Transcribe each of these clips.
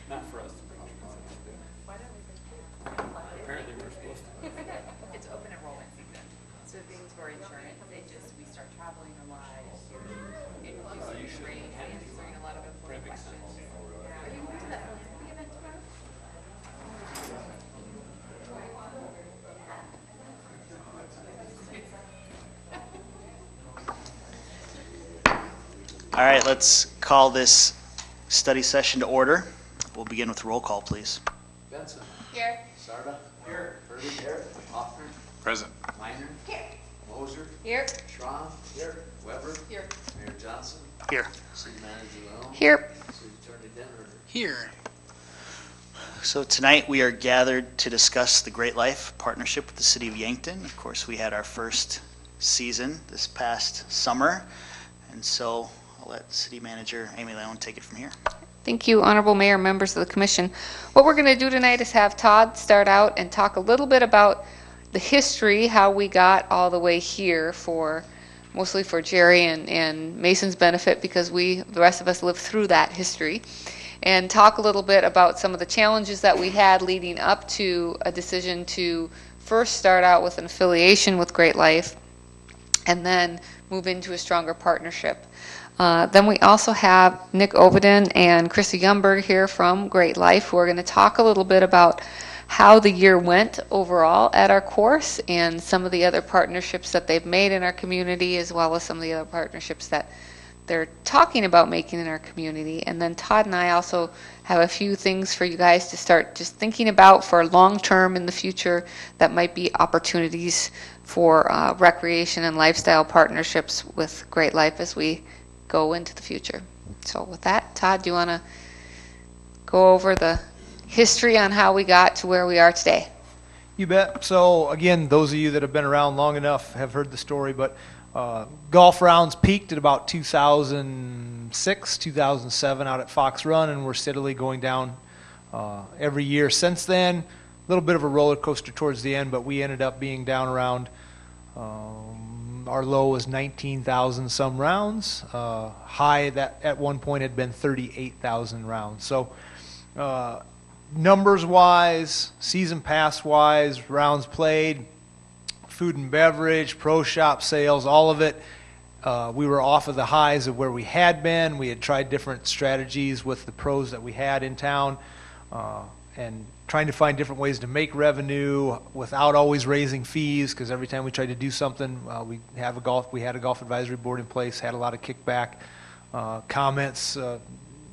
Not for us. Apparently we're supposed to. It's open enrollment season, so things for insurance, we start traveling a lot, introducing rates, answering a lot of important questions. Are you going to that philanthropy event tomorrow? All right, let's call this study session to order. We'll begin with roll call, please. Benson. Here. Sarda. Here. Purdy. Here. Hoffner. Present. Minor. Here. Moser. Here. Schramm. Here. Weber. Here. Mayor Johnson. Here. City Manager Leon. Here. City Attorney Denver. Here. So tonight we are gathered to discuss the Great Life partnership with the City of Yankton. Of course, we had our first season this past summer, and so I'll let City Manager Amy Leon take it from here. Thank you, Honorable Mayor, members of the Commission. What we're going to do tonight is have Todd start out and talk a little bit about the history, how we got all the way here mostly for Jerry and Mason's benefit, because the rest of us lived through that history, and talk a little bit about some of the challenges that we had leading up to a decision to first start out with an affiliation with Great Life and then move into a stronger partnership. Then we also have Nick Oveden and Chrissy Yumberg here from Great Life, who are going to talk a little bit about how the year went overall at our course and some of the other partnerships that they've made in our community, as well as some of the other partnerships that they're talking about making in our community. And then Todd and I also have a few things for you guys to start just thinking about for long term in the future that might be opportunities for recreation and lifestyle partnerships with Great Life as we go into the future. So with that, Todd, do you want to go over the history on how we got to where we are today? You bet. So again, those of you that have been around long enough have heard the story, but golf rounds peaked at about 2006, 2007 out at Fox Run, and we're steadily going down every year since then. A little bit of a roller coaster towards the end, but we ended up being down around our low was 19,000 some rounds. High that at one point had been 38,000 rounds. So numbers wise, season pass wise, rounds played, food and beverage, pro shop sales, all of it, we were off of the highs of where we had been. We had tried different strategies with the pros that we had in town, and trying to find different ways to make revenue without always raising fees, because every time we tried to do something, we had a golf advisory board in place, had a lot of kickback comments.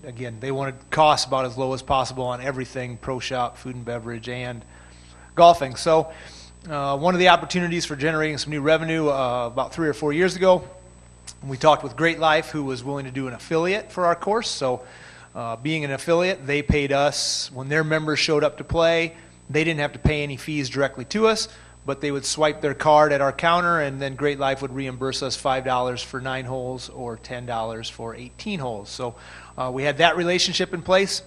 Again, they wanted costs about as low as possible on everything, pro shop, food and beverage, and golfing. So one of the opportunities for generating some new revenue about 3 or 4 years ago, we talked with Great Life, who was willing to do an affiliate for our course. So being an affiliate, they paid us when their members showed up to play. They didn't have to pay any fees directly to us, but they would swipe their card at our counter, and then Great Life would reimburse us $5 for 9 holes or $10 for 18 holes. So we had that relationship in place.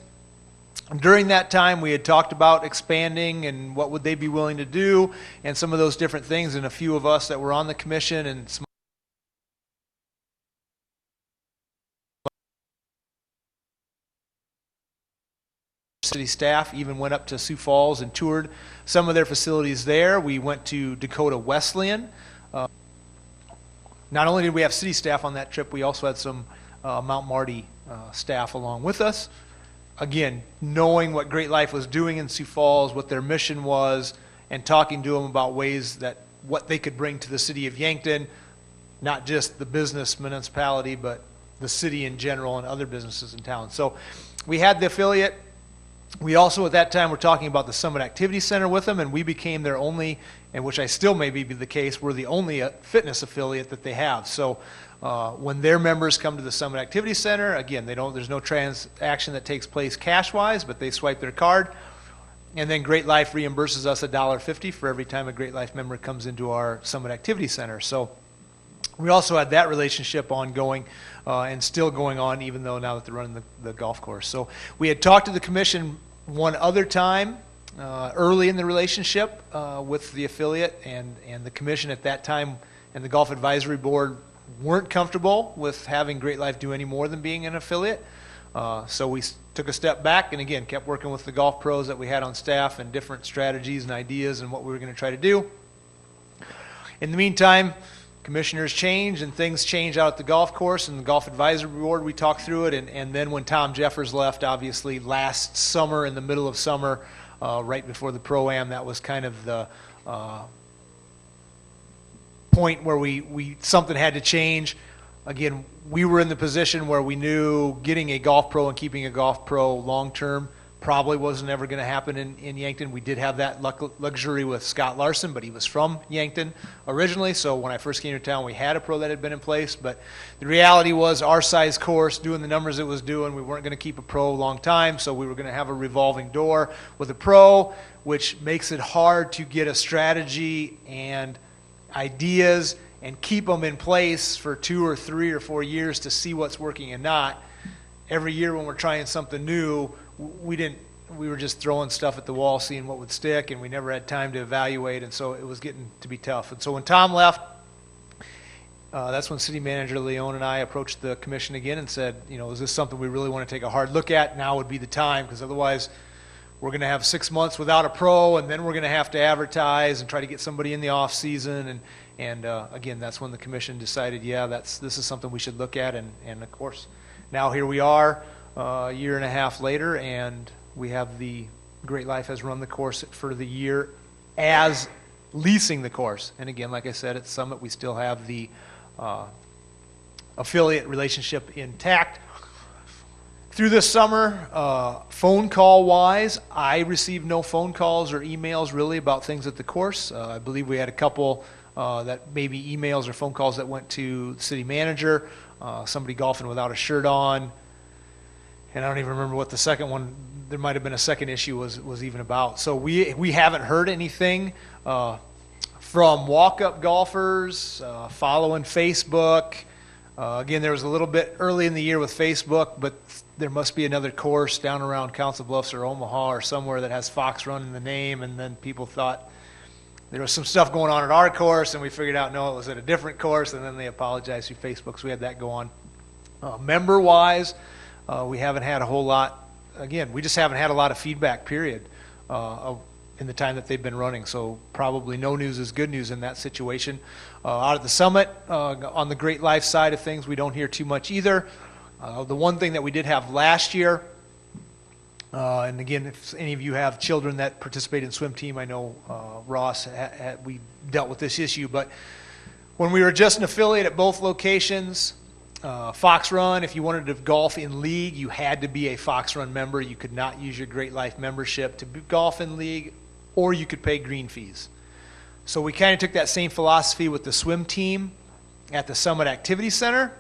During that time, we had talked about expanding and what would they be willing to do and some of those different things, and a few of us that were on the commission and some city staff even went up to Sioux Falls and toured some of their facilities there. We went to Dakota Wesleyan. Not only did we have city staff on that trip, we also had some Mount Marty staff along with us. Again, knowing what Great Life was doing in Sioux Falls, what their mission was, and talking to them about ways that what they could bring to the city of Yankton, not just the business municipality, but the city in general and other businesses in town. So we had the affiliate. We also at that time were talking about the Summit Activity Center with them, and we became their only, and which I still may be the case, we're the only fitness affiliate that they have. So when their members come to the Summit Activity Center, again, there's no transaction that takes place cash-wise, but they swipe their card, and then Great Life reimburses us $1.50 for every time a Great Life member comes into our Summit Activity Center. So we also had that relationship ongoing and still going on, even though now that they're running the golf course. So we had talked to the commission one other time early in the relationship with the affiliate, and the commission at that time and the Golf Advisory Board weren't comfortable with having Great Life do any more than being an affiliate. So we took a step back and again kept working with the golf pros that we had on staff and different strategies and ideas and what we were going to try to do. In the meantime, commissioners change and things change out at the golf course and the golf advisory board. We talked through it, and then when Tom Jeffers left, obviously last summer, in the middle of summer, right before the Pro-Am, that was kind of the point where something had to change. Again, we were in the position where we knew getting a golf pro and keeping a golf pro long term probably wasn't ever going to happen in Yankton. We did have that luxury with Scott Larson, but he was from Yankton originally, so when I first came to town, we had a pro that had been in place, but the reality was our size course, doing the numbers it was doing, we weren't going to keep a pro a long time, so we were going to have a revolving door with a pro, which makes it hard to get a strategy and ideas and keep them in place for 2 or 3 or 4 years to see what's working and not. Every year when we're trying something new, we were just throwing stuff at the wall, seeing what would stick, and we never had time to evaluate, and so it was getting to be tough. And so when Tom left, that's when City Manager Leone and I approached the commission again and said, is this something we really want to take a hard look at? Now would be the time, because otherwise we're going to have 6 months without a pro, and then we're going to have to advertise and try to get somebody in the off season. And again, that's when the commission decided, this is something we should look at. And of course, now here we are, a year and a half later, and we have the Great Life has run the course for the year as leasing the course. And again, like I said, at Summit, we still have the affiliate relationship intact. Through this summer, phone call wise, I received no phone calls or emails really about things at the course. I believe we had a couple that maybe emails or phone calls that went to the city manager, somebody golfing without a shirt on, and I don't even remember what the second one, there might have been a second issue was even about. So we haven't heard anything from walk-up golfers, following Facebook. Again, there was a little bit early in the year with Facebook, but there must be another course down around Council Bluffs or Omaha or somewhere that has Fox Run in the name, and then people thought there was some stuff going on at our course, and we figured out, no, it was at a different course, and then they apologized through Facebook, so we had that go on. Member-wise, we haven't had a whole lot. Again, we just haven't had a lot of feedback, period, in the time that they've been running, so probably no news is good news in that situation. Out at the Summit, on the Great Life side of things, we don't hear too much either. The one thing that we did have last year, and again, if any of you have children that participate in swim team, I know Ross, we dealt with this issue, but when we were just an affiliate at both locations, Fox Run, if you wanted to golf in league, you had to be a Fox Run member. You could not use your Great Life membership to golf in league, or you could pay green fees. So we kind of took that same philosophy with the swim team at the Summit Activity Center.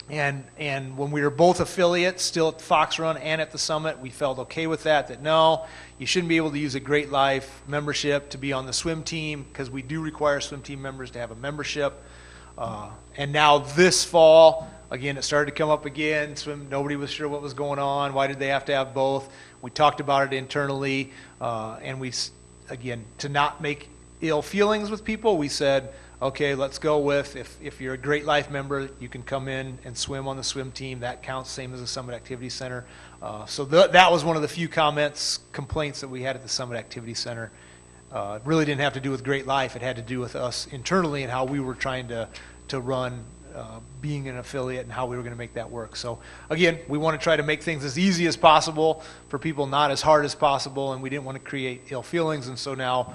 And when we were both affiliates, still at Fox Run and at the Summit, we felt okay with that no, you shouldn't be able to use a Great Life membership to be on the swim team, because we do require swim team members to have a membership. And now this fall, again, it started to come up again. Nobody was sure what was going on. Why did they have to have both? We talked about it internally, and again, to not make ill feelings with people, we said, okay, let's go with, if you're a Great Life member, you can come in and swim on the swim team. That counts, same as the Summit Activity Center. So that was one of the few complaints that we had at the Summit Activity Center. It really didn't have to do with Great Life. It had to do with us internally and how we were trying to run being an affiliate and how we were going to make that work. So again, we want to try to make things as easy as possible for people, not as hard as possible, and we didn't want to create ill feelings, and so now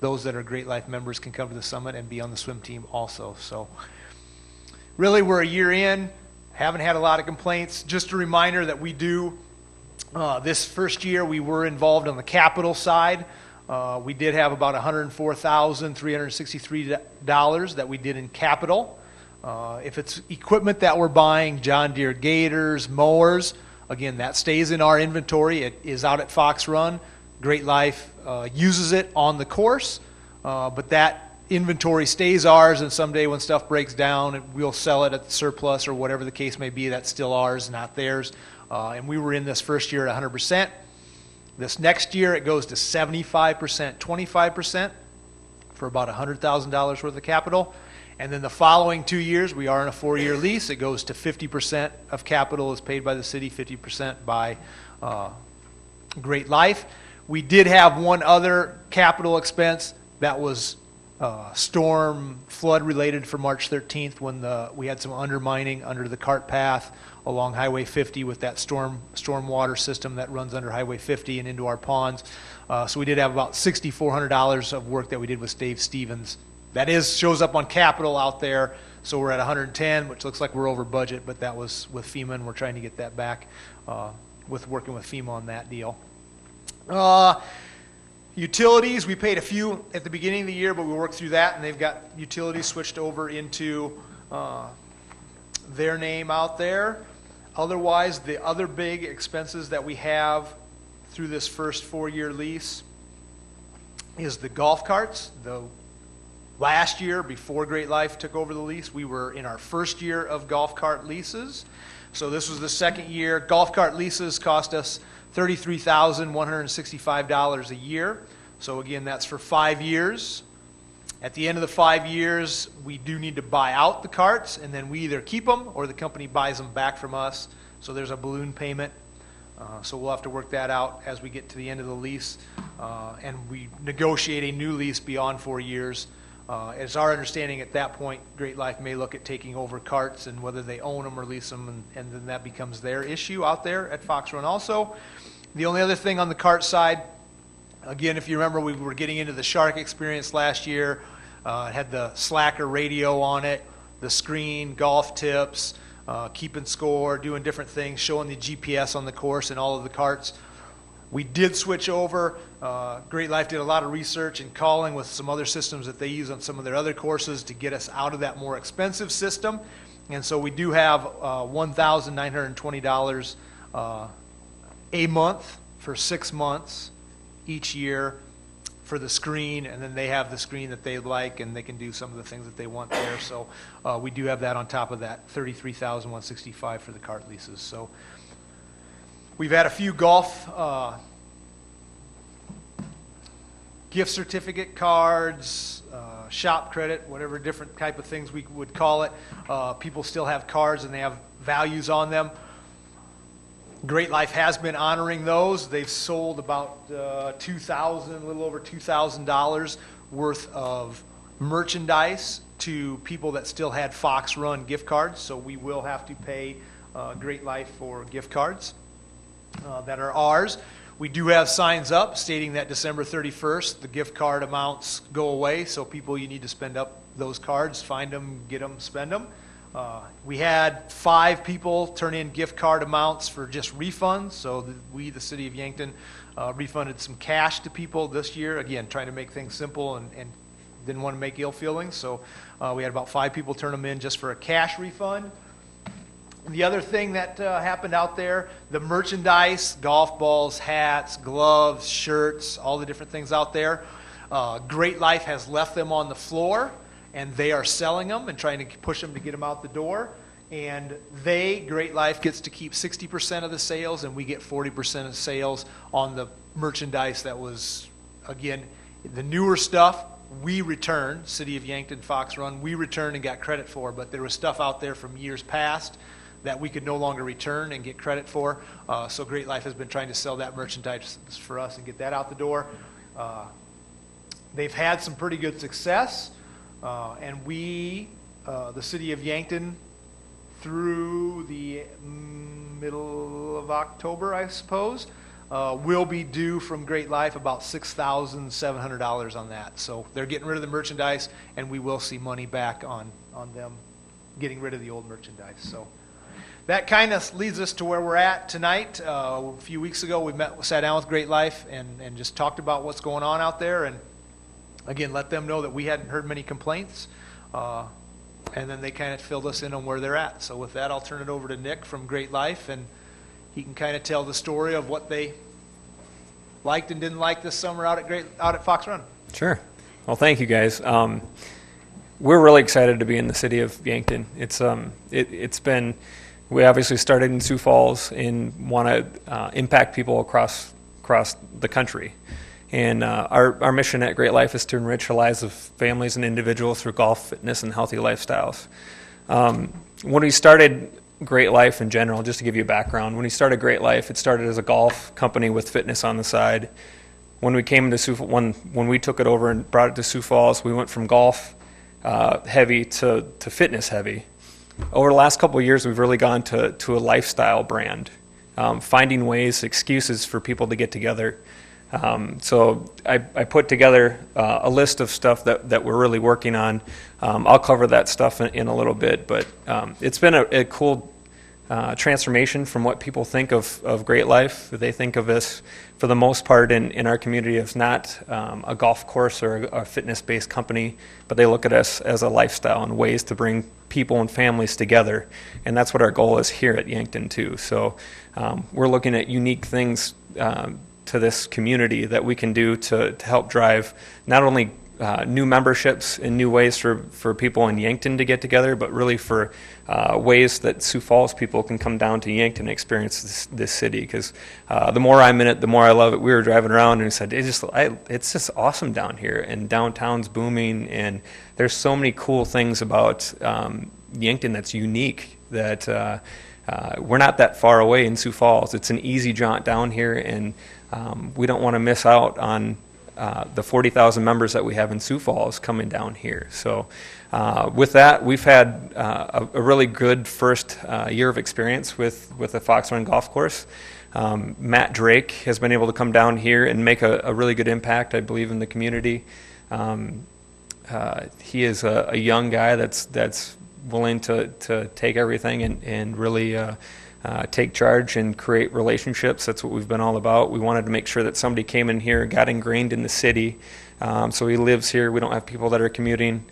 those that are Great Life members can come to the Summit and be on the swim team also. So really, we're a year in, haven't had a lot of complaints. Just a reminder that we do, this first year we were involved on the capital side. We did have about $104,363 that we did in capital. If it's equipment that we're buying, John Deere gators, mowers, again, that stays in our inventory. It is out at Fox Run. Great Life uses it on the course, but that inventory stays ours, and someday when stuff breaks down, we'll sell it at the surplus or whatever the case may be. That's still ours, not theirs. And we were in this first year at 100%. This next year, it goes to 75%, 25% for about $100,000 worth of capital. And then the following 2 years, we are in a 4-year lease. It goes to 50% of capital is paid by the city, 50% by Great Life. We did have one other capital expense that was storm flood related for March 13th when we had some undermining under the cart path along Highway 50 with that storm water system that runs under Highway 50 and into our ponds. So we did have about $6,400 of work that we did with Dave Stevens. That shows up on capital out there, so we're at 110, which looks like we're over budget, but that was with FEMA, and we're trying to get that back with working with FEMA on that deal. Utilities, we paid a few at the beginning of the year, but we worked through that, and they've got utilities switched over into their name out there. Otherwise, the other big expenses that we have through this first 4-year lease is the golf carts. Last year, before Great Life took over the lease, we were in our first year of golf cart leases. So this was the second year. Golf cart leases cost us $33,165 a year. So again, that's for 5 years. At the end of the 5 years, we do need to buy out the carts, and then we either keep them or the company buys them back from us. So there's a balloon payment. So we'll have to work that out as we get to the end of the lease. And we negotiate a new lease beyond 4 years. It's our understanding at that point, Great Life may look at taking over carts and whether they own them or lease them, and then that becomes their issue out there at Fox Run also. The only other thing on the cart side, again, if you remember, we were getting into the Shark experience last year. It had the Slacker radio on it, the screen, golf tips, keeping score, doing different things, showing the GPS on the course and all of the carts. We did switch over. Great Life did a lot of research and calling with some other systems that they use on some of their other courses to get us out of that more expensive system. And so we do have $1,920 a month for 6 months each year for the screen, and then they have the screen that they like, and they can do some of the things that they want there. So we do have that on top of that $33,165 for the cart leases. So we've had a few golf gift certificate cards, shop credit, whatever different type of things we would call it. People still have cards and they have values on them. Great Life has been honoring those. They've sold about a little over $2,000 worth of merchandise to people that still had Fox Run gift cards. So we will have to pay Great Life for gift cards that are ours. We do have signs up stating that December 31st, the gift card amounts go away. So people, you need to spend up those cards, find them, get them, spend them. We had 5 people turn in gift card amounts for just refunds. So we, the city of Yankton, refunded some cash to people this year. Again, trying to make things simple and didn't want to make ill feelings. So we had about 5 people turn them in just for a cash refund. The other thing that happened out there, the merchandise, golf balls, hats, gloves, shirts, all the different things out there. Great Life has left them on the floor, and they are selling them and trying to push them to get them out the door. And Great Life gets to keep 60% of the sales, and we get 40% of sales on the merchandise that was, again, the newer stuff. We returned, City of Yankton, Fox Run, we returned and got credit for, but there was stuff out there from years past that we could no longer return and get credit for. So Great Life has been trying to sell that merchandise for us and get that out the door. They've had some pretty good success, and we, the City of Yankton, through the middle of October, I suppose, will be due from Great Life about $6,700 on that. So they're getting rid of the merchandise, and we will see money back on them getting rid of the old merchandise. So that kind of leads us to where we're at tonight. A few weeks ago, we sat down with Great Life and just talked about what's going on out there, and again, let them know that we hadn't heard many complaints, and then they kind of filled us in on where they're at. So with that, I'll turn it over to Nick from Great Life, and he can kind of tell the story of what they liked and didn't like this summer out at Fox Run. Sure. Well, thank you guys. We're really excited to be in the city of Yankton. It's been, we obviously started in Sioux Falls and want to impact people across the country. And our mission at Great Life is to enrich the lives of families and individuals through golf, fitness, and healthy lifestyles. When we started Great Life in general, just to give you a background, when we started Great Life, it started as a golf company with fitness on the side. When we came to when we took it over and brought it to Sioux Falls, we went from golf heavy to fitness heavy. Over the last couple of years, we've really gone to a lifestyle brand, finding ways, excuses for people to get together. So I put together a list of stuff that we're really working on. I'll cover that stuff in a little bit, but it's been a cool transformation from what people think of Great Life. They think of us, for the most part, in our community as not a golf course or a fitness-based company, but they look at us as a lifestyle and ways to bring people and families together. And that's what our goal is here at Yankton, too. So we're looking at unique things to this community that we can do to help drive not only new memberships and new ways for people in Yankton to get together, but really for ways that Sioux Falls people can come down to Yankton and experience this city. Because the more I'm in it, the more I love it. We were driving around and we said, it's just awesome down here, and downtown's booming, and there's so many cool things about Yankton that's unique that we're not that far away in Sioux Falls. It's an easy jaunt down here, and we don't want to miss out on the 40,000 members that we have in Sioux Falls coming down here. So with that, we've had a really good first year of experience with the Fox Run Golf Course. Matt Drake has been able to come down here and make a really good impact, I believe, in the community. He is a young guy that's willing to take everything and really take charge and create relationships. That's what we've been all about. We wanted to make sure that somebody came in here, got ingrained in the city. So he lives here. We don't have people that are commuting.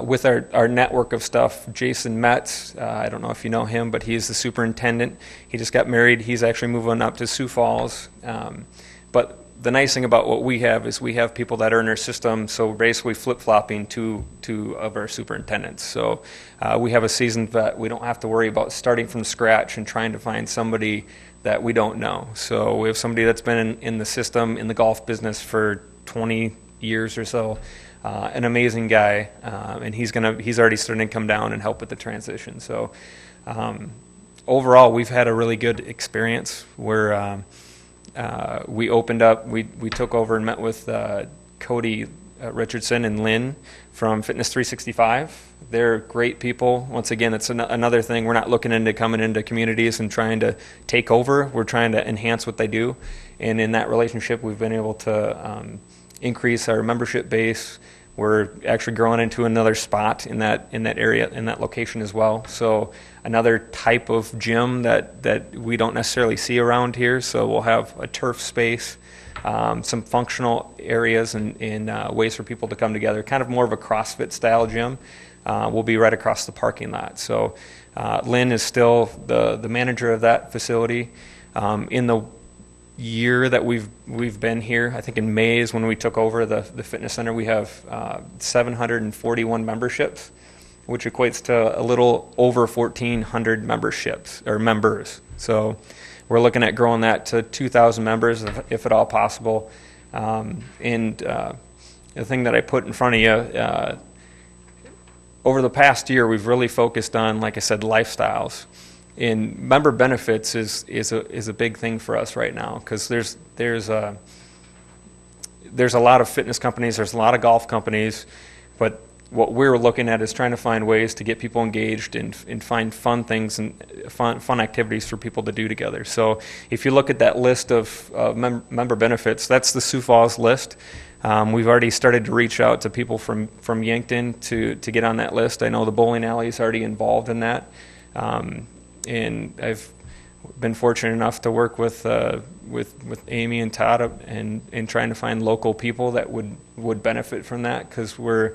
With our network of stuff, Jason Metz, I don't know if you know him, but he's the superintendent. He just got married. He's actually moving up to Sioux Falls. But the nice thing about what we have is we have people that are in our system, so we're basically flip-flopping two of our superintendents. So we have a seasoned vet. We don't have to worry about starting from scratch and trying to find somebody that we don't know. So we have somebody that's been in the system, in the golf business for 20 years or so, an amazing guy, and he's already starting to come down and help with the transition. So overall, we've had a really good experience. We opened up, we took over and met with Cody Richardson and Lynn from Fitness 365. They're great people. Once again, it's another thing. We're not looking into coming into communities and trying to take over. We're trying to enhance what they do. And in that relationship, we've been able to increase our membership base. We're actually growing into another spot in that area, in that location as well. So another type of gym that we don't necessarily see around here. So we'll have a turf space, some functional areas and ways for people to come together, kind of more of a CrossFit style gym. Will be right across the parking lot. So Lynn is still the manager of that facility. In the year that we've been here, I think in May is when we took over the fitness center, we have 741 memberships, which equates to a little over 1,400 memberships or members. So we're looking at growing that to 2,000 members if at all possible. And the thing that I put in front of you, over the past year, we've really focused on, like I said, lifestyles. And member benefits is a big thing for us right now, because there's a lot of fitness companies, there's a lot of golf companies, but what we're looking at is trying to find ways to get people engaged and find fun things and fun activities for people to do together. So if you look at that list of member benefits, that's the Sioux Falls list. We've already started to reach out to people from Yankton to get on that list. I know the bowling alley is already involved in that. And I've been fortunate enough to work with Amy and Todd and trying to find local people that would benefit from that, because we're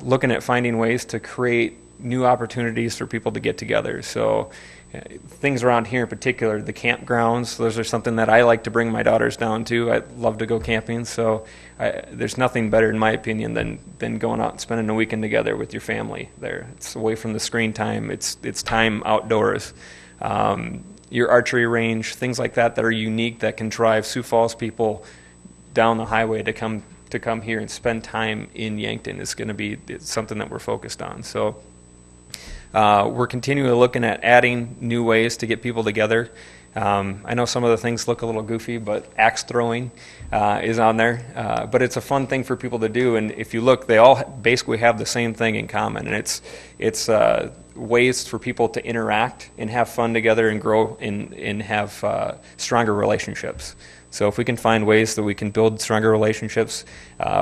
looking at finding ways to create new opportunities for people to get together. So things around here in particular, the campgrounds, those are something that I like to bring my daughters down to. I love to go camping, so there's nothing better, in my opinion, than going out and spending a weekend together with your family there. It's away from the screen time. It's time outdoors. your archery range, things like that are unique that can drive Sioux Falls people down the highway to come here and spend time in Yankton is going to be something that we're focused on. So we're continually looking at adding new ways to get people together. I know some of the things look a little goofy, but axe throwing is on there. But it's a fun thing for people to do, and if you look, they all basically have the same thing in common, and it's ways for people to interact and have fun together and grow and have stronger relationships. So if we can find ways that we can build stronger relationships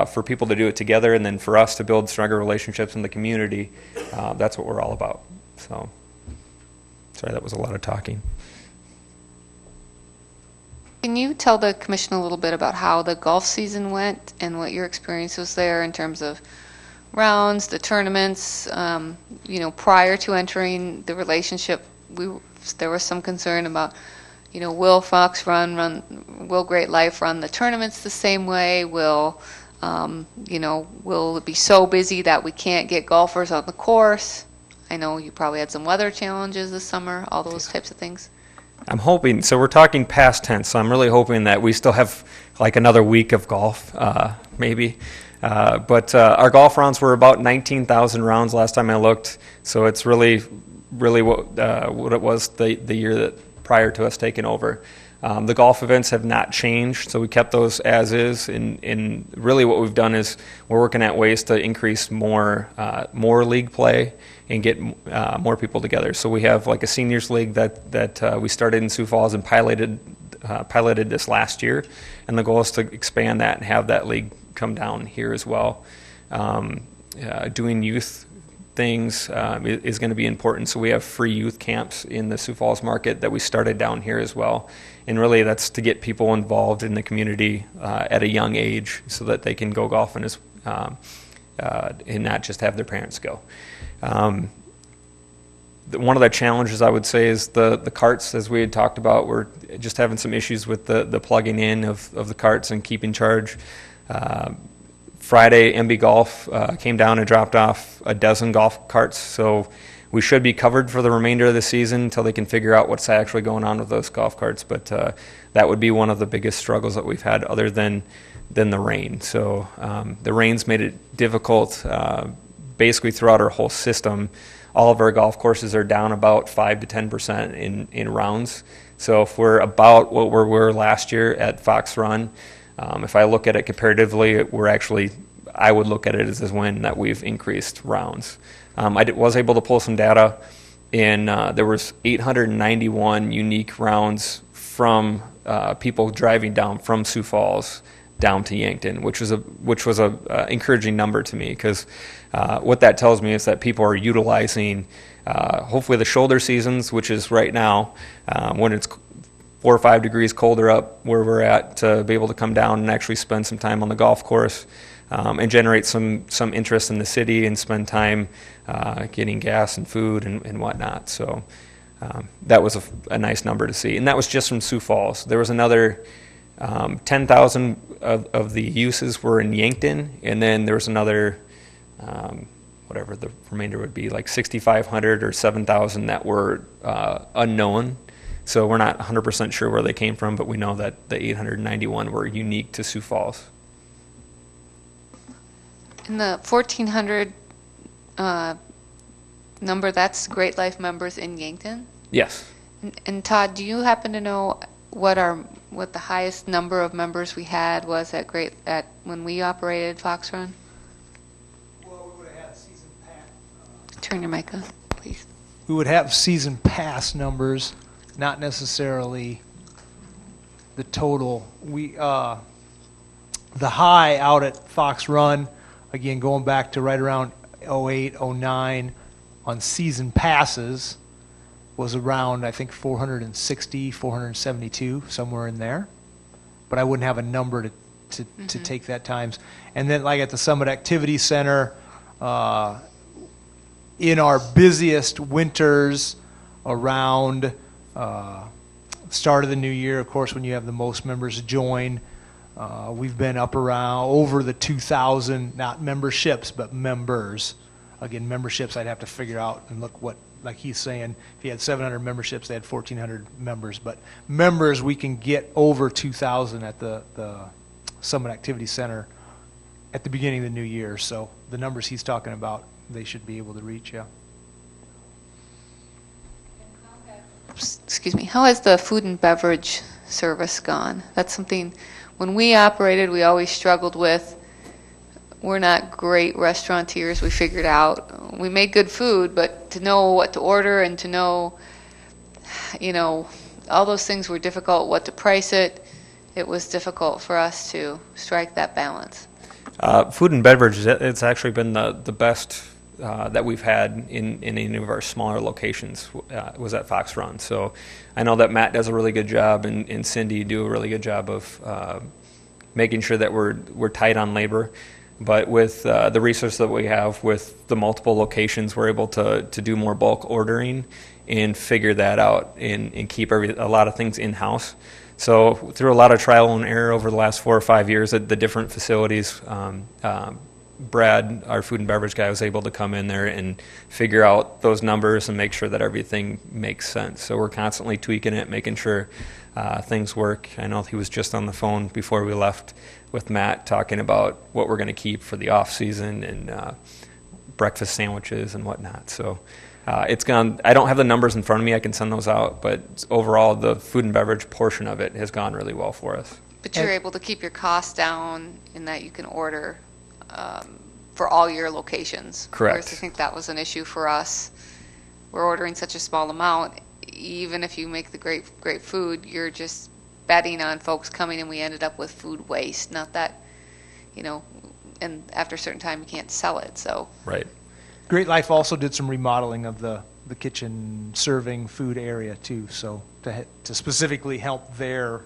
for people to do it together, and then for us to build stronger relationships in the community, that's what we're all about. So, sorry, that was a lot of talking. Can you tell the commission a little bit about how the golf season went and what your experience was there in terms of rounds, the tournaments, prior to entering the relationship? There was some concern about, will Fox will Great Life run the tournaments the same way? Will it be so busy that we can't get golfers on the course? I know you probably had some weather challenges this summer, all those types of things. I'm hoping, so we're talking past tense, so I'm really hoping that we still have like another week of golf, maybe. But our golf rounds were about 19,000 rounds last time I looked, so it's really what it was the year that prior to us taking over. The golf events have not changed, so we kept those as is, and really what we've done is we're working at ways to increase more league play and get more people together. So we have like a seniors league that we started in Sioux Falls and piloted this last year, and the goal is to expand that and have that league come down here as well. Doing youth things is going to be important, so we have free youth camps in the Sioux Falls market that we started down here as well, and really that's to get people involved in the community at a young age so that they can go golfing and not just have their parents go. One of the challenges I would say is the carts, as we had talked about. We're just having some issues with the plugging in of the carts and keeping charge. Friday, MB Golf came down and dropped off a dozen golf carts, so we should be covered for the remainder of the season until they can figure out what's actually going on with those golf carts. But that would be one of the biggest struggles that we've had, other than the rain. So the rain's made it difficult basically throughout our whole system. All of our golf courses are down about 5 to 10% in rounds. So if we're about what we were last year at Fox Run, if I look at it comparatively, I would look at it as a win that we've increased rounds. I was able to pull some data, and there was 891 unique rounds from people driving down from Sioux Falls down to Yankton, which was a encouraging number to me, because what that tells me is that people are utilizing hopefully the shoulder seasons, which is right now when it's 4 or 5 degrees colder up where we're at, to be able to come down and actually spend some time on the golf course and generate some interest in the city and spend time getting gas and food and whatnot. So that was a nice number to see, and that was just from Sioux Falls. There was another 10,000 of the uses were in Yankton, and then there was another whatever the remainder would be, like 6,500 or 7,000 that were unknown. So we're not 100% sure where they came from, but we know that the 891 were unique to Sioux Falls. And the 1,400 number, that's Great Life members in Yankton? Yes. And Todd, do you happen to know what the highest number of members we had was at when we operated Fox Run? Well, we would have had season pass. Turn your mic on, please. We would have season pass numbers, not necessarily the total. The high out at Fox Run, again going back to right around 08, 09 on season passes, was around, I think, 460, 472, somewhere in there. But I wouldn't have a number to take that times. And then like at the Summit Activity Center, in our busiest winters around start of the new year, of course, when you have the most members join, we've been up around over the 2,000, not memberships, but members. Again, memberships I'd have to figure out and look what like he's saying, if he had 700 memberships, they had 1,400 members. But members, we can get over 2,000 at the Summit Activity Center at the beginning of the new year. So the numbers he's talking about, they should be able to reach, yeah. Excuse me, how has the food and beverage service gone? That's something, when we operated, we always struggled with. We're not great restaurateurs, we figured out. We made good food, but to know what to order and to know, all those things were difficult, what to price it. It was difficult for us to strike that balance. Food and beverage, it's actually been the best that we've had in any of our smaller locations was at Fox Run. So I know that Matt does a really good job, and Cindy do a really good job of making sure that we're tight on labor. But with the resource that we have with the multiple locations, we're able to do more bulk ordering and figure that out and keep a lot of things in-house. So through a lot of trial and error over the last 4 or 5 years at the different facilities, Brad, our food and beverage guy, was able to come in there and figure out those numbers and make sure that everything makes sense. So we're constantly tweaking it, making sure things work. I know he was just on the phone before we left with Matt talking about what we're going to keep for the off season and breakfast sandwiches and whatnot. So it's gone. I don't have the numbers in front of me. I can send those out, but overall, the food and beverage portion of it has gone really well for us. But you're able to keep your costs down in that you can order for all your locations. Correct. Whereas I think that was an issue for us. We're ordering such a small amount. Even if you make the great food, you're just betting on folks coming, and we ended up with food waste. Not that, and after a certain time you can't sell it. So Right. Great Life also did some remodeling of the kitchen serving food area too, so to specifically help their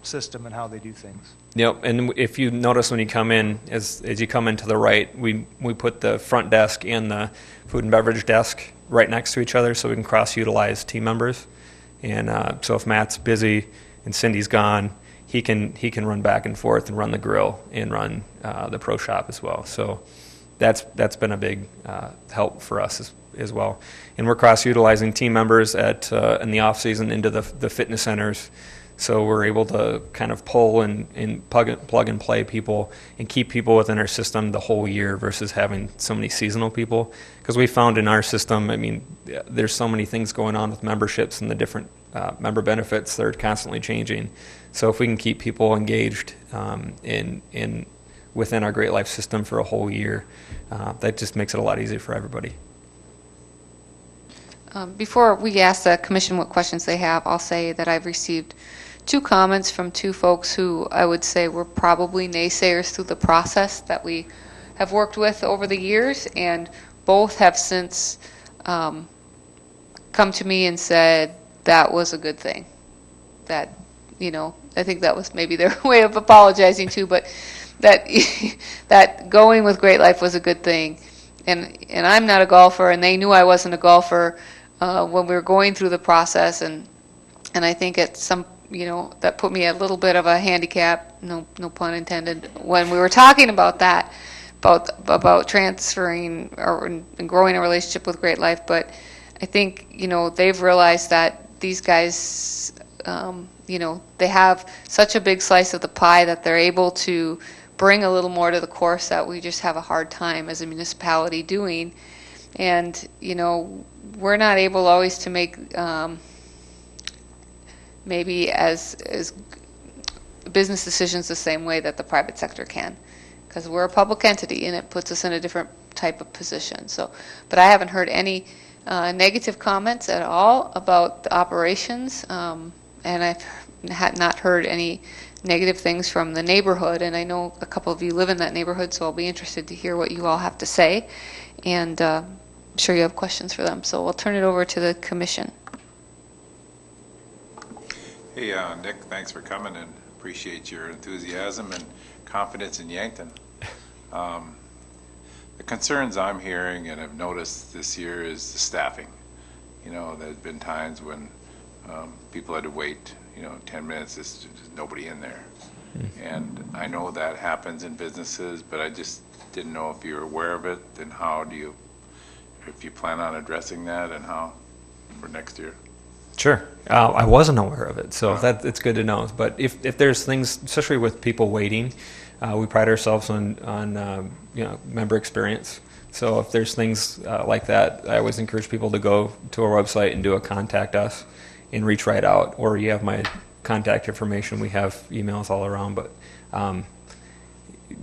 system and how they do things. Yep, and if you notice when you come in, as you come in to the right, we put the front desk and the food and beverage desk right next to each other so we can cross-utilize team members. And so if Matt's busy and Cindy's gone, he can run back and forth and run the grill and run the pro shop as well. So that's been a big help for us as well. And we're cross-utilizing team members in the off-season into the fitness centers. So we're able to kind of pull and plug and play people and keep people within our system the whole year versus having so many seasonal people. Because we found in our system, there's so many things going on with memberships and the different member benefits that are constantly changing. So if we can keep people engaged within our Great Life system for a whole year, that just makes it a lot easier for everybody. before we ask the commission what questions they have, I'll say that I've received 2 comments from 2 folks who I would say were probably naysayers through the process that we have worked with over the years, and both have since come to me and said that was a good thing. That, I think that was maybe their way of apologizing too, but that that going with Great Life was a good thing. And I'm not a golfer, and they knew I wasn't a golfer when we were going through the process, and I think it's some, that put me at a little bit of a handicap, no pun intended, when we were talking about that, about transferring and growing a relationship with Great Life. But I think, they've realized that these guys, they have such a big slice of the pie that they're able to bring a little more to the course that we just have a hard time as a municipality doing. And, we're not able always to make maybe as business decisions the same way that the private sector can, because we're a public entity and it puts us in a different type of position. So, but I haven't heard any negative comments at all about the operations, and I've not heard any negative things from the neighborhood, and I know a couple of you live in that neighborhood, so I'll be interested to hear what you all have to say, and I'm sure you have questions for them. So I'll turn it over to the commission. Hey, Nick, thanks for coming, and appreciate your enthusiasm and confidence in Yankton. The concerns I'm hearing and have noticed this year is the staffing. There's been times when people had to wait 10 minutes, there's nobody in there. And I know that happens in businesses, but I just didn't know if you're aware of it, then how do you if you plan on addressing that and how for next year. Sure. I wasn't aware of it, so it's good to know. But if there's things, especially with people waiting, we pride ourselves on member experience. So if there's things like that, I always encourage people to go to our website and do a contact us and reach right out. Or you have my contact information. We have emails all around. But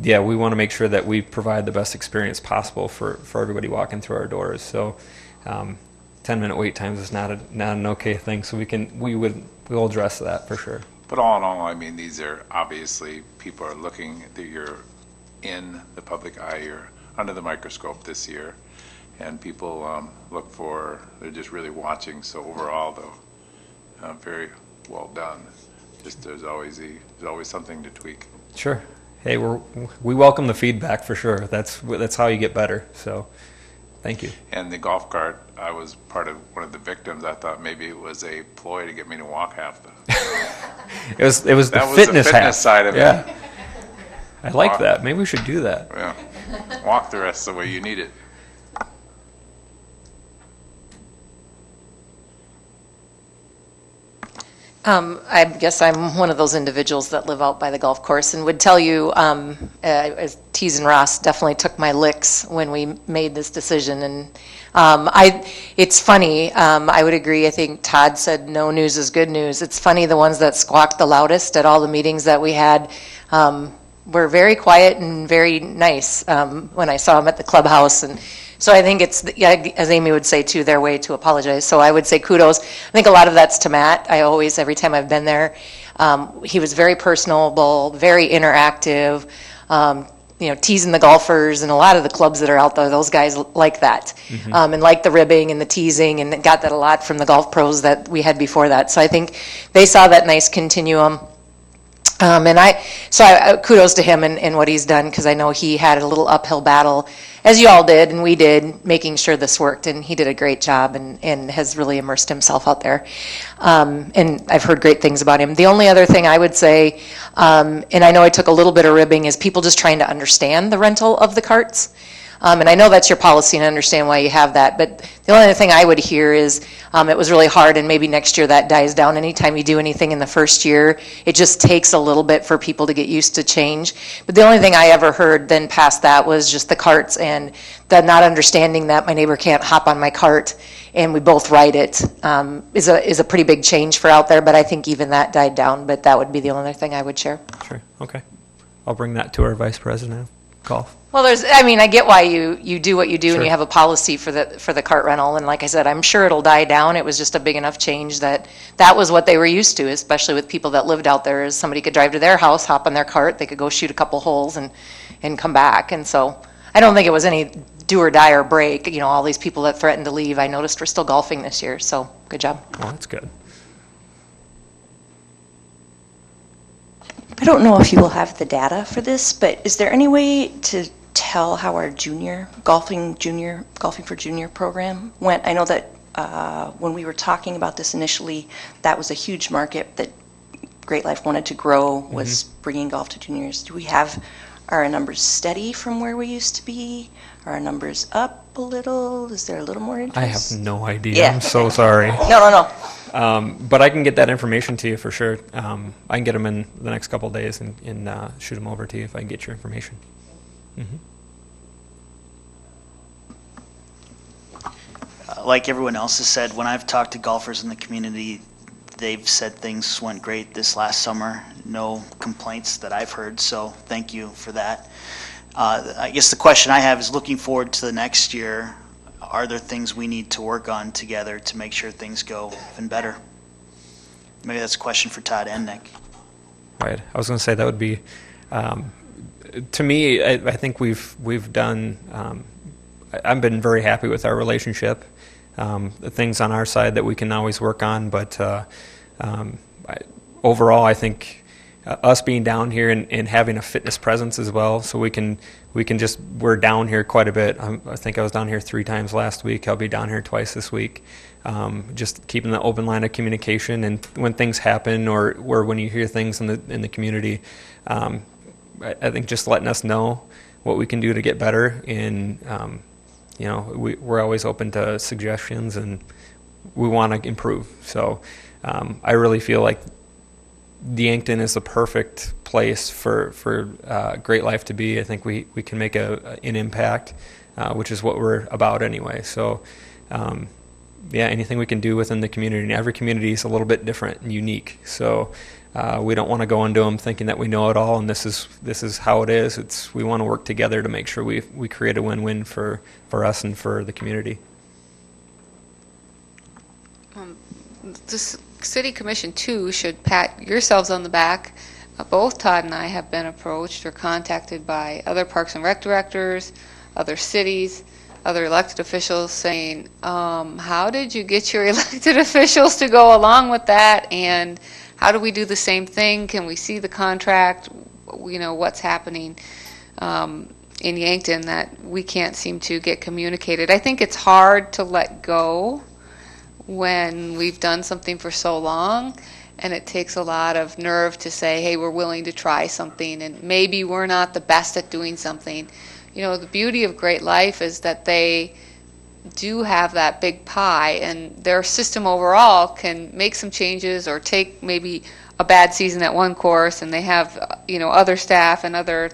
we want to make sure that we provide the best experience possible for everybody walking through our doors. So 10-minute wait times is not an okay thing. So we'll address that for sure. But all in all, I mean, these are obviously, people are looking, that you're in the public eye, you're under the microscope this year, and people they're just really watching. So overall, though, very well done. Just there's always something to tweak. Sure. Hey, we welcome the feedback for sure. That's how you get better. So, thank you. And the golf cart, I was part of one of the victims. I thought maybe it was a ploy to get me to walk half the. It was the That was fitness the fitness side of it. Yeah. I like that. Maybe we should do that. Yeah. Walk the rest of the way you need it. I guess I'm one of those individuals that live out by the golf course and would tell you, as Tees and Ross definitely took my licks when we made this decision. And it's funny, I would agree. I think Todd said no news is good news. It's funny, the ones that squawked the loudest at all the meetings that we had were very quiet and very nice when I saw them at the clubhouse. And so I think it's, as Amy would say too, their way to apologize. So I would say kudos. I think a lot of that's to Matt. Every time I've been there, he was very personable, very interactive, teasing the golfers, and a lot of the clubs that are out there, those guys like that, and like the ribbing and the teasing, and got that a lot from the golf pros that we had before that. So I think they saw that nice continuum. Kudos to him and what he's done, because I know he had a little uphill battle, as you all did, and we did, making sure this worked, and he did a great job and has really immersed himself out there. And I've heard great things about him. The only other thing I would say, and I know I took a little bit of ribbing, is people just trying to understand the rental of the carts. And I know that's your policy, and I understand why you have that, but the only other thing I would hear is it was really hard, and maybe next year that dies down. Anytime you do anything in the first year, it just takes a little bit for people to get used to change. But the only thing I ever heard then past that was just the carts, and the not understanding that my neighbor can't hop on my cart and we both ride it is a pretty big change for out there, but I think even that died down. But that would be the only thing I would share. Sure. Okay. I'll bring that to our vice president of golf. Well, I get why you do what you do, Sure. and you have a policy for the cart rental. And like I said, I'm sure it'll die down. It was just a big enough change that was what they were used to, especially with people that lived out there. Is somebody could drive to their house, hop on their cart, they could go shoot a couple holes and come back. And so I don't think it was any do or die or break. All these people that threatened to leave, I noticed, were still golfing this year. So good job. Oh, that's good. I don't know if you will have the data for this, but is there any way to tell how our golfing for junior program went? I know that when we were talking about this initially, that was a huge market that Great Life wanted to grow, was bringing golf to juniors. Are our numbers steady from where we used to be? Are our numbers up a little? Is there a little more interest? I have no idea. Yeah. I'm so sorry. No. But I can get that information to you for sure. I can get them in the next couple of days and shoot them over to you if I can get your information. Like everyone else has said, when I've talked to golfers in the community, they've said things went great this last summer. No complaints that I've heard, so thank you for that. I guess the question I have is, looking forward to the next year, are there things we need to work on together to make sure things go even better? Maybe that's a question for Todd and Nick. Right. I was going to say that would be, to me, I think we've done, I've been very happy with our relationship. The things on our side that we can always work on, but overall, I think us being down here and having a fitness presence as well, so we're down here quite a bit. I think I was down here 3 times last week. I'll be down here twice this week. Just keeping the open line of communication, and when things happen or when you hear things in the community, I think just letting us know what we can do to get better, and we're always open to suggestions, and we want to improve. So I really feel like Yankton is the perfect place for Great Life to be. I think we can make an impact, which is what we're about anyway. So anything we can do within the community, and every community is a little bit different and unique. So we don't want to go into them thinking that we know it all and this is how it is. We want to work together to make sure we create a win-win for us and for the community. This City Commission, too, should pat yourselves on the back. Both Todd and I have been approached or contacted by other Parks and Rec directors, other cities, other elected officials saying, how did you get your elected officials to go along with that? And how do we do the same thing? Can we see the contract? What's happening in Yankton that we can't seem to get communicated? I think it's hard to let go when we've done something for so long, and it takes a lot of nerve to say, hey, we're willing to try something, and maybe we're not the best at doing something. The beauty of Great Life is that they do have that big pie, and their system overall can make some changes or take maybe a bad season at one course, and they have other staff and other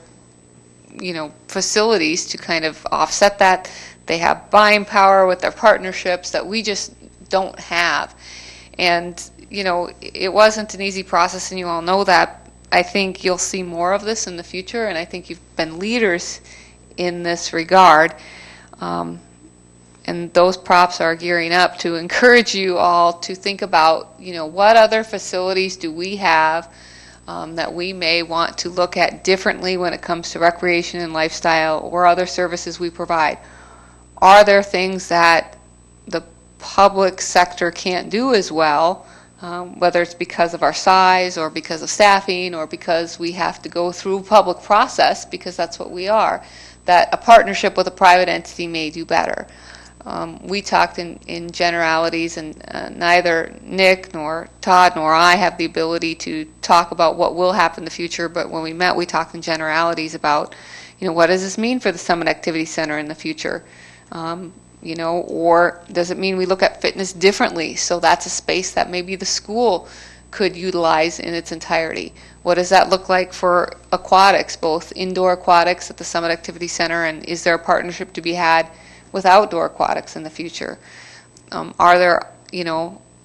facilities to kind of offset that. They have buying power with their partnerships that we just don't have. And it wasn't an easy process, and you all know that. I think you'll see more of this in the future, and I think you've been leaders in this regard. And those props are gearing up to encourage you all to think about, what other facilities do we have that we may want to look at differently when it comes to recreation and lifestyle, or other services we provide. Are there things that the public sector can't do as well, whether it's because of our size or because of staffing or because we have to go through public process, because that's what we are, that a partnership with a private entity may do better. We talked in generalities, and neither Nick nor Todd nor I have the ability to talk about what will happen in the future, but when we met, we talked in generalities about, what does this mean for the Summit Activity Center in the future? Or does it mean we look at fitness differently? So that's a space that maybe the school could utilize in its entirety. What does that look like for aquatics, both indoor aquatics at the Summit Activity Center, and is there a partnership to be had with outdoor aquatics in the future? Are there,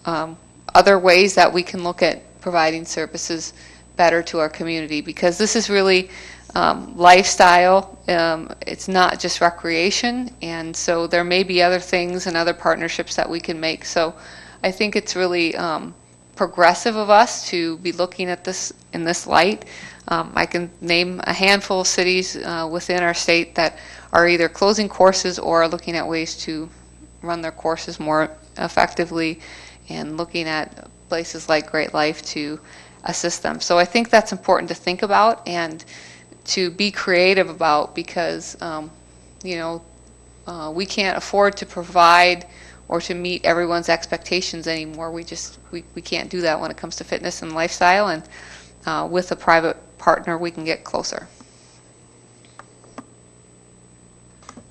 other ways that we can look at providing services better to our community? Because this is really lifestyle. It's not just recreation, and so there may be other things and other partnerships that we can make. So I think it's really progressive of us to be looking at this in this light. I can name a handful of cities within our state that are either closing courses or are looking at ways to run their courses more effectively, and looking at places like Great Life to assist them. So I think that's important to think about and to be creative about, because we can't afford to provide or to meet everyone's expectations anymore. We can't do that when it comes to fitness and lifestyle, and with a private partner we can get closer.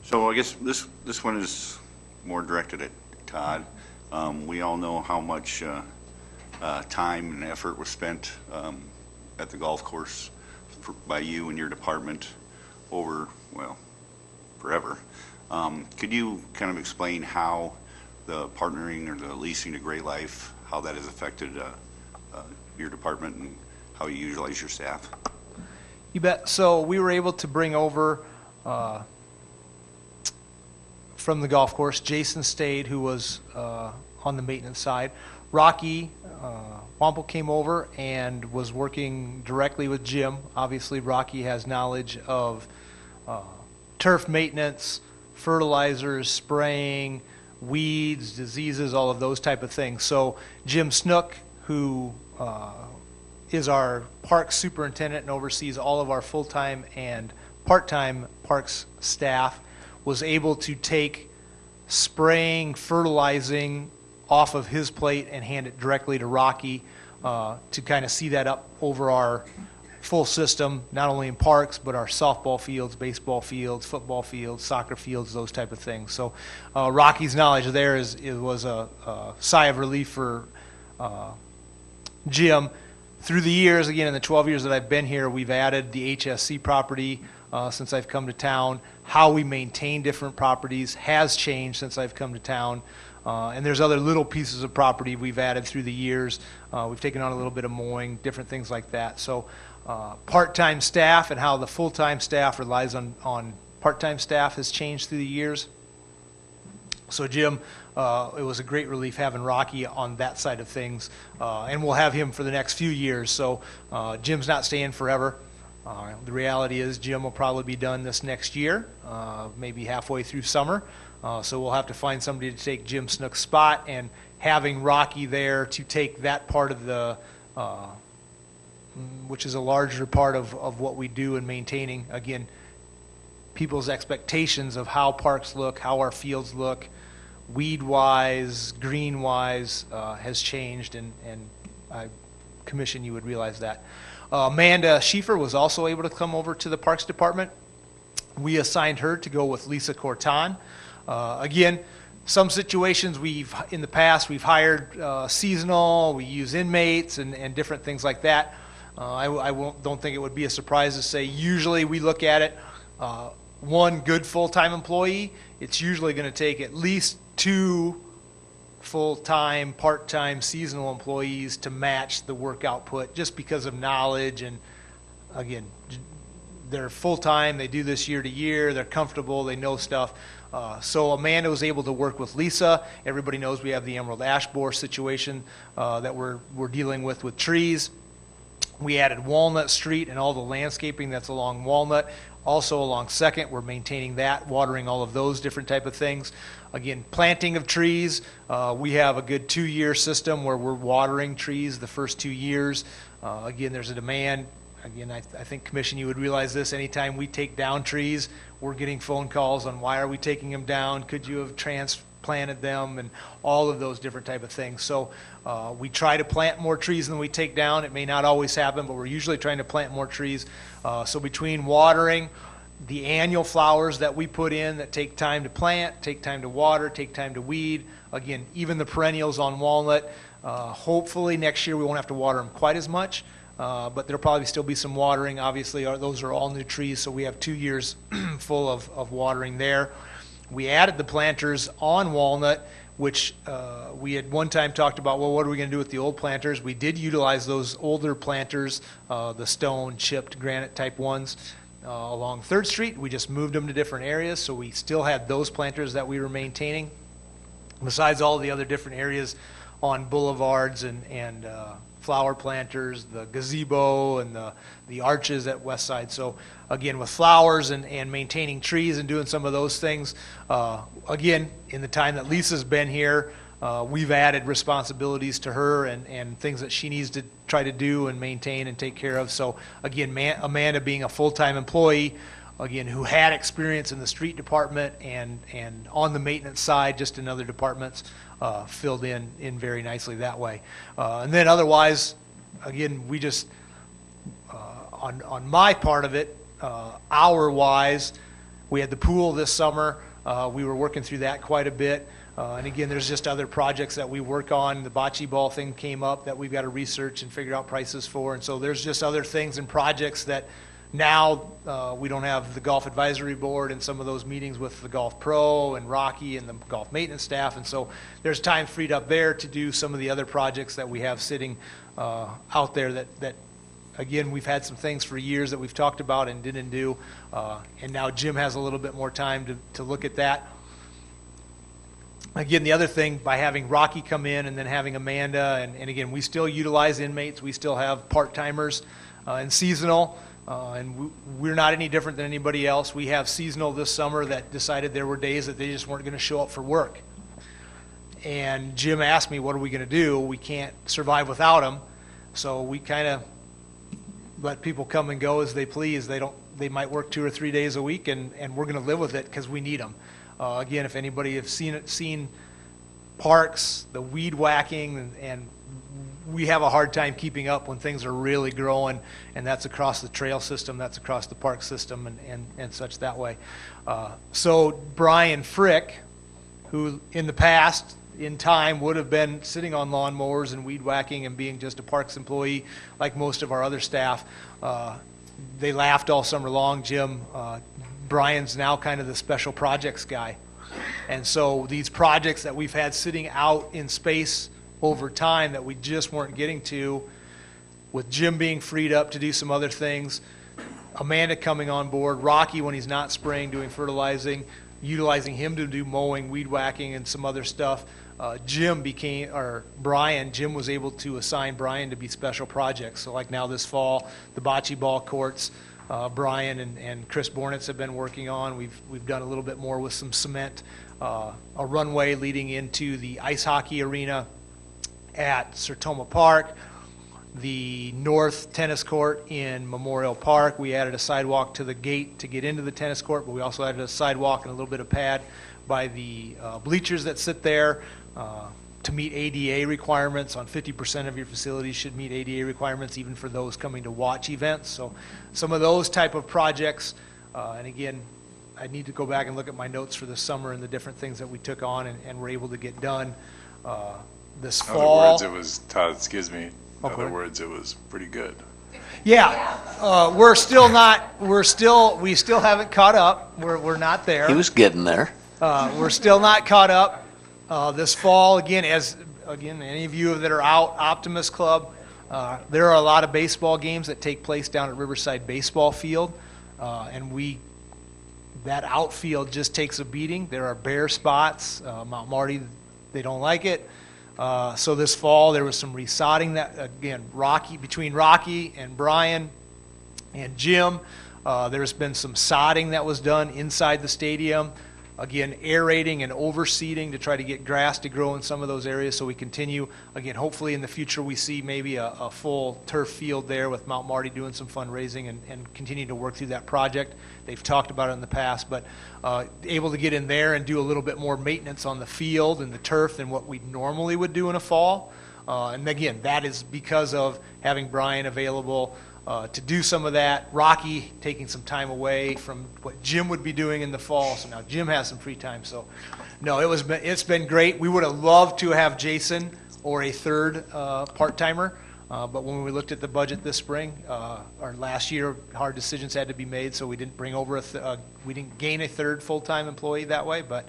So I guess this one is more directed at Todd. We all know how much time and effort was spent at the golf course by you and your department over, forever. Could you kind of explain how the partnering or the leasing to Great Life, how that has affected your department and how you utilize your staff? You bet. So we were able to bring over from the golf course, Jason Stade, who was on the maintenance side. Rocky Wample came over and was working directly with Jim. Obviously, Rocky has knowledge of turf maintenance, fertilizers, spraying, weeds, diseases, all of those type of things. So Jim Snook, who is our parks superintendent and oversees all of our full-time and part-time parks staff, was able to take spraying, fertilizing off of his plate and hand it directly to Rocky to kind of see that up over our full system, not only in parks, but our softball fields, baseball fields, football fields, soccer fields, those type of things. So Rocky's knowledge there was a sigh of relief for Jim. Through the years, again, in the 12 years that I've been here, we've added the HSC property since I've come to town. How we maintain different properties has changed since I've come to town. And there's other little pieces of property we've added through the years. We've taken on a little bit of mowing, different things like that. So part-time staff and how the full-time staff relies on part-time staff has changed through the years. So Jim, it was a great relief having Rocky on that side of things. And we'll have him for the next few years. So Jim's not staying forever. The reality is Jim will probably be done this next year, maybe halfway through summer. So we'll have to find somebody to take Jim Snook's spot, and having Rocky there to take that part of the, which is a larger part of what we do in maintaining, again, people's expectations of how parks look, how our fields look, weed-wise, green-wise, has changed, and I commission you would realize that. Amanda Schieffer was also able to come over to the Parks Department. We assigned her to go with Lisa Corton. Again, some situations in the past we've hired seasonal, we use inmates and different things like that. Don't think it would be a surprise to say usually we look at it, one good full-time employee, it's usually going to take at least 2 full-time, part-time, seasonal employees to match the work output just because of knowledge. And again, they're full-time, they do this year to year, they're comfortable, they know stuff. So Amanda was able to work with Lisa. Everybody knows we have the emerald ash borer situation that we're dealing with trees. We added Walnut Street and all the landscaping that's along Walnut. Also along Second, we're maintaining that, watering all of those different type of things. Again, planting of trees. We have a good 2-year system where we're watering trees the first 2 years. Again, there's a demand. Again, I think, Commission, you would realize this. Anytime we take down trees, we're getting phone calls on why are we taking them down? Could you have transplanted them? And all of those different type of things. So we try to plant more trees than we take down. It may not always happen, but we're usually trying to plant more trees. So between watering, the annual flowers that we put in that take time to plant, take time to water, take time to weed, again, even the perennials on Walnut, hopefully next year we won't have to water them quite as much. But there'll probably still be some watering. Obviously, those are all new trees, so we have 2 years full of watering there. We added the planters on Walnut, which we had one time talked about, well, what are we going to do with the old planters? We did utilize those older planters, the stone, chipped, granite type ones, along 3rd Street. We just moved them to different areas, so we still had those planters that we were maintaining, besides all the other different areas on boulevards and flower planters, the gazebo and the arches at West Side. So again, with flowers and maintaining trees and doing some of those things, again, in the time that Lisa's been here, we've added responsibilities to her and things that she needs to try to do and maintain and take care of. So again, Amanda being a full-time employee, again, who had experience in the street department and on the maintenance side, just in other departments, filled in very nicely that way. And then otherwise, again, we just, on my part of it, hour-wise, we had the pool this summer. We were working through that quite a bit. And again, there's just other projects that we work on. The bocce ball thing came up that we've got to research and figure out prices for. And so there's just other things and projects that now we don't have the golf advisory board and some of those meetings with the golf pro and Rocky and the golf maintenance staff. And so there's time freed up there to do some of the other projects that we have sitting out there that again, we've had some things for years that we've talked about and didn't do. And now Jim has a little bit more time to look at that. Again, the other thing, by having Rocky come in and then having Amanda, and again, we still utilize inmates. We still have part-timers and seasonal. And we're not any different than anybody else. We have seasonal this summer that decided there were days that they just weren't going to show up for work. And Jim asked me, what are we going to do? We can't survive without them. So we kind of let people come and go as they please. They might work 2 or 3 days a week, and we're going to live with it because we need them. Again, if anybody has seen parks, the weed whacking and we have a hard time keeping up when things are really growing, and that's across the trail system, that's across the park system, and such that way. So Brian Frick, who in the past, in time, would have been sitting on lawnmowers and weed whacking and being just a parks employee like most of our other staff, they laughed all summer long. Jim, Brian's now kind of the special projects guy. And so these projects that we've had sitting out in space over time that we just weren't getting to, with Jim being freed up to do some other things, Amanda coming on board, Rocky when he's not spraying, doing fertilizing, utilizing him to do mowing, weed whacking, and some other stuff. Jim was able to assign Brian to be special projects. So like now this fall, the bocce ball courts, Brian and Chris Bornitz have been working on. We've done a little bit more with some cement, a runway leading into the ice hockey arena at Sertoma Park, the north tennis court in Memorial Park. We added a sidewalk to the gate to get into the tennis court, but we also added a sidewalk and a little bit of pad by the bleachers that sit there to meet ADA requirements. On 50% of your facilities should meet ADA requirements, even for those coming to watch events. So some of those type of projects, and again, I need to go back and look at my notes for the summer and the different things that we took on and were able to get done this In fall. other words, it was, Todd, excuse me, in Okay. other words, it was pretty good. Yeah, we still haven't caught up. We're not there. He was getting there. We're still not caught up. This fall, again, any of you that are out, Optimist Club, there are a lot of baseball games that take place down at Riverside Baseball Field, and that outfield just takes a beating. There are bare spots. Mount Marty, they don't like it. So this fall, there was some resodding that, again, between Rocky and Brian and Jim, there's been some sodding that was done inside the stadium. Again, aerating and overseeding to try to get grass to grow in some of those areas. So we continue, again, hopefully in the future we see maybe a full turf field there with Mount Marty doing some fundraising and continue to work through that project. They've talked about it in the past, but able to get in there and do a little bit more maintenance on the field and the turf than what we normally would do in a fall. And again, that is because of having Brian available to do some of that. Rocky taking some time away from what Jim would be doing in the fall, so now Jim has some free time. So, no, it's been great. We would have loved to have Jason or a third part-timer, but when we looked at the budget this spring, or last year, hard decisions had to be made, so we didn't bring over we didn't gain a third full-time employee that way. But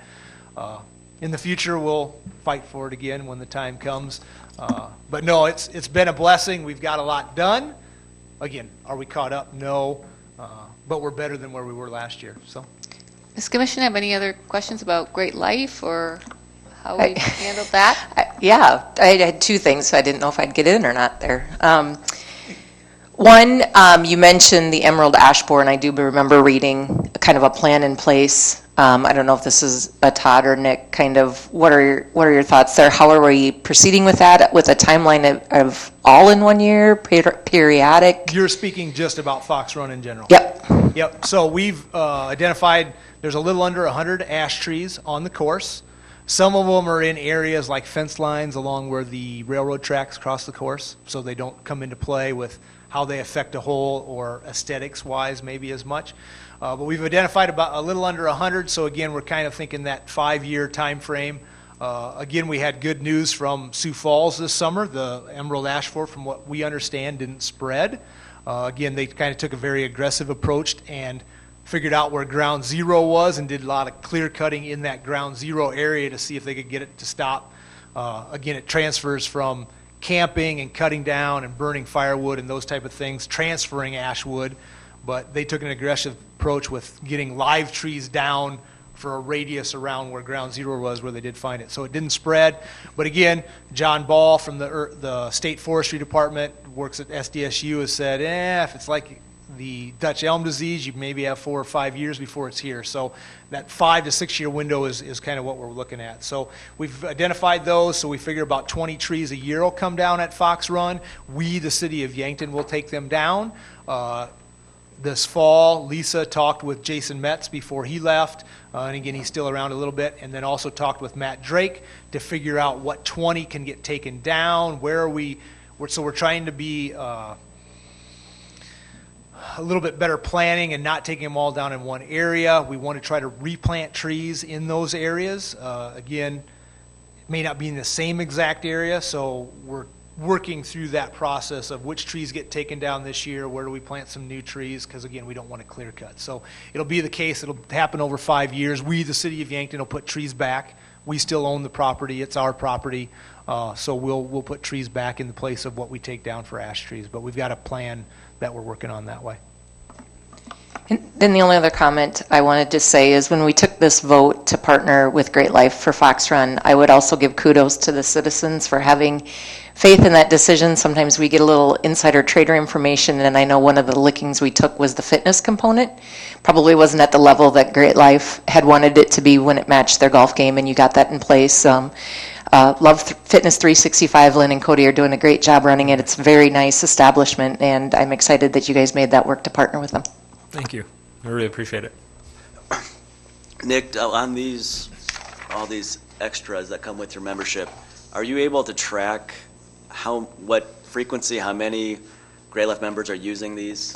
in the future, we'll fight for it again when the time comes. But no, it's been a blessing. We've got a lot done. Again, are we caught up? No, but we're better than where we were last year. So, Ms. Commissioner, have any other questions about Great Life or how we handled that? Yeah, I had two things, so I didn't know if I'd get in or not there. One, you mentioned the Emerald Ash Borer, and I do remember reading kind of a plan in place. I don't know if this is a Todd or Nick, kind of, what are your thoughts there? How are we proceeding with that, with a timeline of all in 1 year, periodic? you're speaking just about Fox Run in general. Yep. So we've identified there's a little under 100 ash trees on the course. Some of them are in areas like fence lines along where the railroad tracks cross the course, so they don't come into play with how they affect a hole or aesthetics-wise maybe as much. But we've identified about a little under 100, so again, we're kind of thinking that 5-year time frame. Again, we had good news from Sioux Falls this summer. The emerald ash borer, from what we understand, didn't spread. Again, they kind of took a very aggressive approach and figured out where ground zero was and did a lot of clear cutting in that ground zero area to see if they could get it to stop. Again, it transfers from camping and cutting down and burning firewood and those type of things, transferring ash wood, but they took an aggressive approach with getting live trees down for a radius around where ground zero was, where they did find it. So it didn't spread. But again, John Ball from the State Forestry Department, works at SDSU, has said, if it's like the Dutch elm disease, you maybe have 4 or 5 years before it's here. So that 5 to 6 year window is kind of what we're looking at. So we've identified those, so we figure about 20 trees a year will come down at Fox Run. We, the city of Yankton, will take them down. This fall, Lisa talked with Jason Metz before he left, and again, he's still around a little bit, and then also talked with Matt Drake to figure out what 20 can get taken down, where we're trying to be a little bit better planning and not taking them all down in one area. We want to try to replant trees in those areas. Again, it may not be in the same exact area, so we're working through that process of which trees get taken down this year, where do we plant some new trees, because again, we don't want to clear cut. So it'll be the case, it'll happen over 5 years. We, the city of Yankton, will put trees back. We still own the property, it's our property, so we'll put trees back in the place of what we take down for ash trees, but we've got a plan that we're working on that way. And then the only other comment I wanted to say is when we took this vote to partner with Great Life for Fox Run, I would also give kudos to the citizens for having faith in that decision. Sometimes we get a little insider trader information, and I know one of the lickings we took was the fitness component. Probably wasn't at the level that Great Life had wanted it to be when it matched their golf game, and you got that in place. Love Fitness 365, Lynn and Cody are doing a great job running it. It's a very nice establishment, and I'm excited that you guys made that work to partner with them. Thank you. I really appreciate it. Nick, on all these extras that come with your membership, are you able to track what frequency, how many Great Life members are using these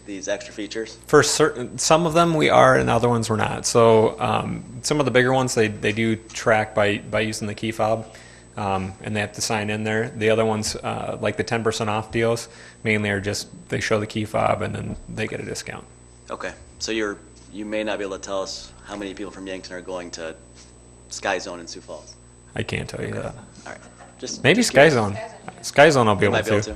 extra features? For certain, some of them we are, and other ones we're not. So some of the bigger ones they do track by using the key fob, and they have to sign in there. The other ones, like the 10% off deals, mainly are just they show the key fob and then they get a discount. Okay, so you may not be able to tell us how many people from Yankton are going to Sky Zone in Sioux Falls. I can't tell you that. All right, maybe Sky Zone. Sky Zone I'll be able to. Okay.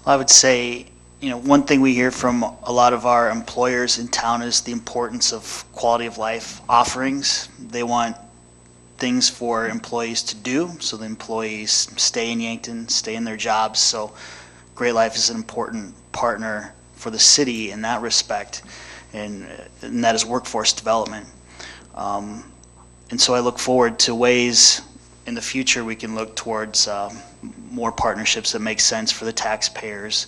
I would say, one thing we hear from a lot of our employers in town is the importance of quality of life offerings. They want things for employees to do, so the employees stay in Yankton, stay in their jobs. So Great Life is an important partner for the city in that respect, and that is workforce development. And so I look forward to ways in the future we can look towards more partnerships that make sense for the taxpayers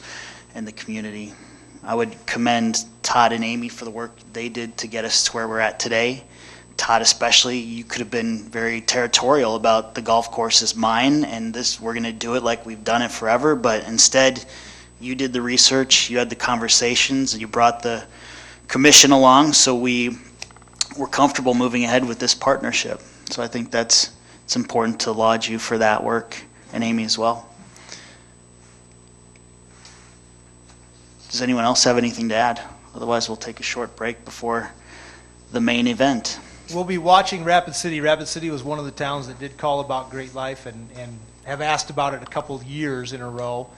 and the community. I would commend Todd and Amy for the work they did to get us to where we're at today. Todd especially, you could have been very territorial about the golf course is mine and we're going to do it like we've done it forever, but instead you did the research, you had the conversations, and you brought the commission along, so we were comfortable moving ahead with this partnership. So I think it's important to laud you for that work, and Amy as well. Does anyone else have anything to add? Otherwise, we'll take a short break before the main event. We'll be watching Rapid City. Rapid City was one of the towns that did call about Great Life and have asked about it a couple of years in a row.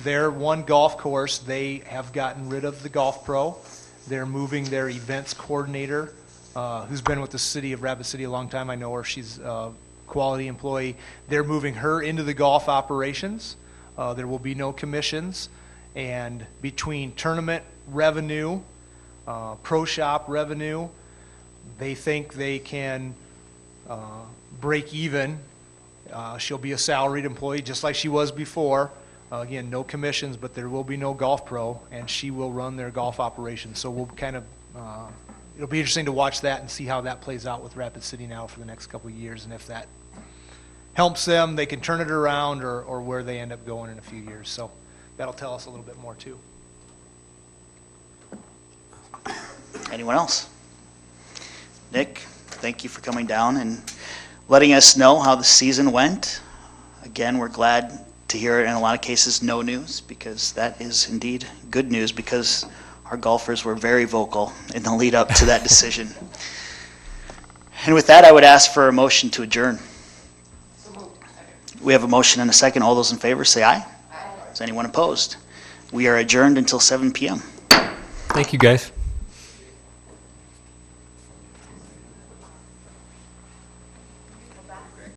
Their one golf course, they have gotten rid of the golf pro. They're moving their events coordinator, who's been with the city of Rapid City a long time. I know her. She's a quality employee. They're moving her into the golf operations. There will be no commissions. And between tournament revenue, pro shop revenue, they think they can break even. She'll be a salaried employee just like she was before. Again, no commissions, but there will be no golf pro, and she will run their golf operations. So we'll kind of, it'll be interesting to watch that and see how that plays out with Rapid City now for the next couple of years, and if that helps them, they can turn it around, or where they end up going in a few years. So that'll tell us a little bit more too. Anyone else? Nick, thank you for coming down and letting us know how the season went. Again, we're glad to hear it in a lot of cases no news, because that is indeed good news, because our golfers were very vocal in the lead up to that decision. And with that, I would ask for a motion to adjourn. We have a motion and a second. All those in favor say aye. Aye. Is anyone opposed? We are adjourned until 7 p.m. Thank you, guys.